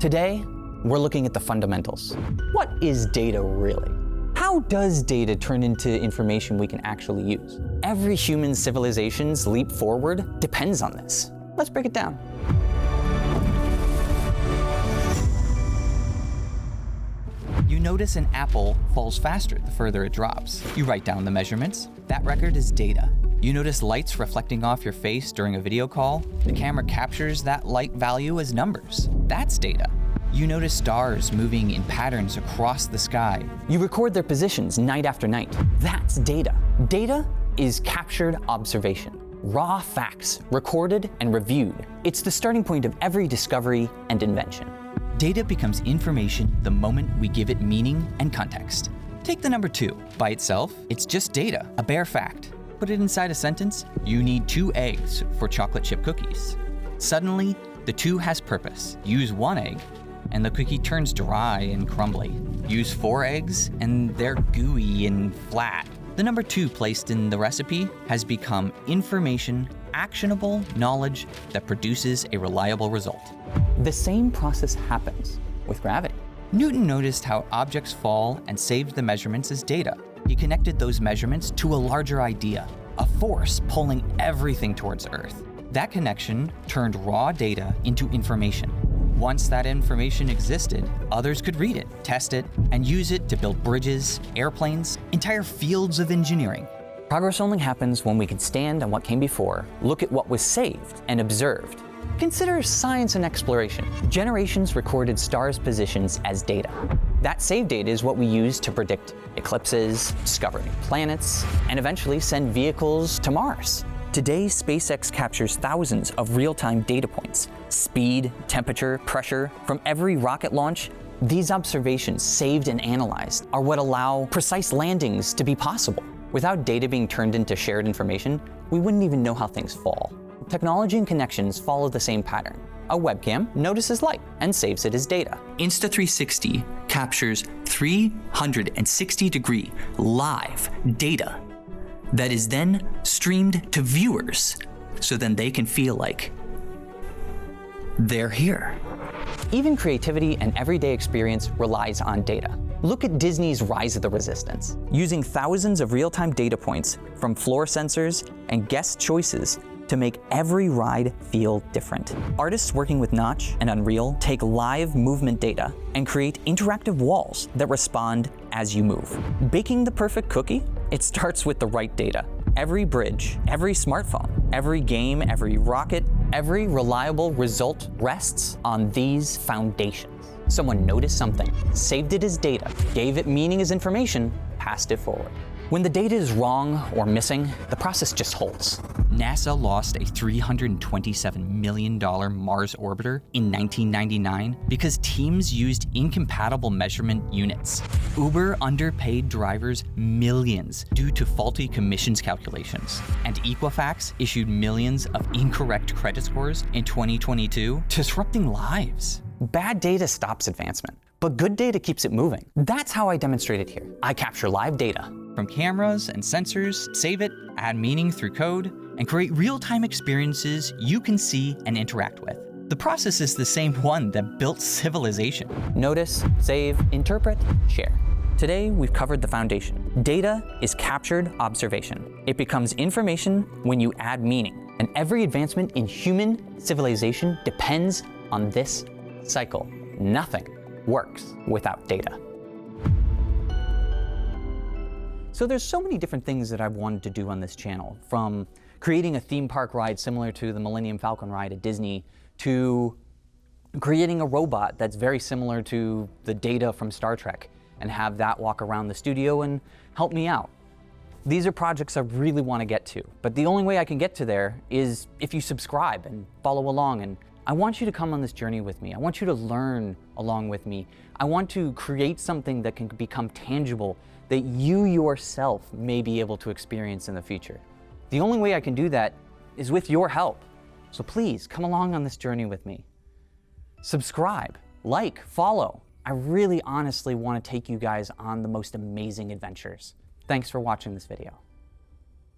Today, we're looking at the fundamentals. What is data really? How does data turn into information we can actually use? Every human civilization's leap forward depends on this. Let's break it down. You notice an apple falls faster the further it drops. You write down the measurements. That record is data. You notice lights reflecting off your face during a video call. The camera captures that light value as numbers. That's data. You notice stars moving in patterns across the sky. You record their positions night after night. That's data. Data is captured observation. Raw facts, recorded and reviewed. It's the starting point of every discovery and invention. Data becomes information the moment we give it meaning and context. Take the number 2. By itself, it's just data, a bare fact. Put it inside a sentence, you need 2 eggs for chocolate chip cookies. Suddenly, the 2 has purpose. Use 1 egg, and the cookie turns dry and crumbly. Use 4 eggs, and they're gooey and flat. The number 2 placed in the recipe has become information, actionable knowledge that produces a reliable result. The same process happens with gravity. Newton noticed how objects fall and saved the measurements as data. He connected those measurements to a larger idea, a force pulling everything towards Earth. That connection turned raw data into information. Once that information existed, others could read it, test it, and use it to build bridges, airplanes, entire fields of engineering. Progress only happens when we can stand on what came before, look at what was saved and observed. Consider science and exploration. Generations recorded stars' positions as data. That saved data is what we use to predict eclipses, discover new planets, and eventually send vehicles to Mars. Today, SpaceX captures thousands of real-time data points. Speed, temperature, pressure from every rocket launch. These observations, saved and analyzed, are what allow precise landings to be possible. Without data being turned into shared information, we wouldn't even know how things fall. Technology and connections follow the same pattern. A webcam notices light and saves it as data. Insta360 captures 360-degree live data that is then streamed to viewers, so then they can feel like they're here. Even creativity and everyday experience relies on data. Look at Disney's Rise of the Resistance. Using thousands of real-time data points from floor sensors and guest choices to make every ride feel different. Artists working with Notch and Unreal take live movement data and create interactive walls that respond as you move. Baking the perfect cookie? It starts with the right data. Every bridge, every smartphone, every game, every rocket, every reliable result rests on these foundations. Someone noticed something, saved it as data, gave it meaning as information, passed it forward. When the data is wrong or missing, the process just halts. NASA lost a $327 million Mars orbiter in 1999 because teams used incompatible measurement units. Uber underpaid drivers millions due to faulty commissions calculations. And Equifax issued millions of incorrect credit scores in 2022, disrupting lives. Bad data stops advancement, but good data keeps it moving. That's how I demonstrate it here. I capture live data from cameras and sensors, save it, add meaning through code, and create real-time experiences you can see and interact with. The process is the same one that built civilization. Notice, save, interpret, share. Today, we've covered the foundation. Data is captured observation. It becomes information when you add meaning. And every advancement in human civilization depends on this cycle. Nothing works without data. So there's so many different things that I've wanted to do on this channel, from creating a theme park ride similar to the Millennium Falcon ride at Disney, to creating a robot that's very similar to the Data from Star Trek and have that walk around the studio and help me out. These are projects I really want to get to, but the only way I can get to there is if you subscribe and follow along. And I want you to come on this journey with me. I want you to learn along with me. I want to create something that can become tangible, that you yourself may be able to experience in the future. The only way I can do that is with your help. So please come along on this journey with me. Subscribe, like, follow. I really honestly want to take you guys on the most amazing adventures. Thanks for watching this video.